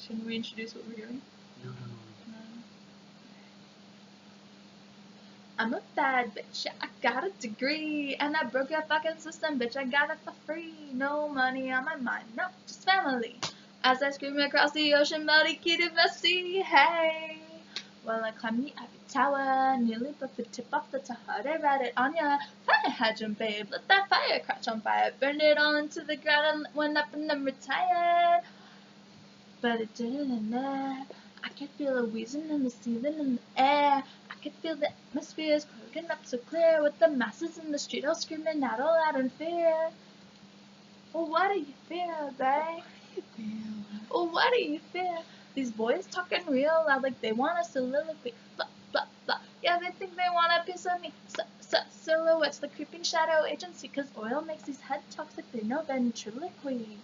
Shouldn't we introduce what we're doing? No. I'm a bad bitch, I got a degree, and I broke your fucking system, bitch, I got it for free. No money on my mind, no, just family. As I scream across the ocean, bloody ITVS, hey. Well, I climbed the Ivy Tower, nearly broke the tip off the tower. They read it on ya, fire hydrant, babe, let that fire catch on fire. Burned it all into the ground and went up and then retired. But it didn't end there. I could feel a wheezing in the ceiling in the air. I could feel the atmosphere is clogging up so clear, with the masses in the street all screaming out all out in fear. Well, what do you feel, babe? Well, what do you feel? These boys talking real loud like they want a soliloquy. Blah, blah, blah. Yeah, they think they want a piece of me. Silhouettes, the creeping shadow agency, 'cause oil makes these head talks like they know ventriloquy.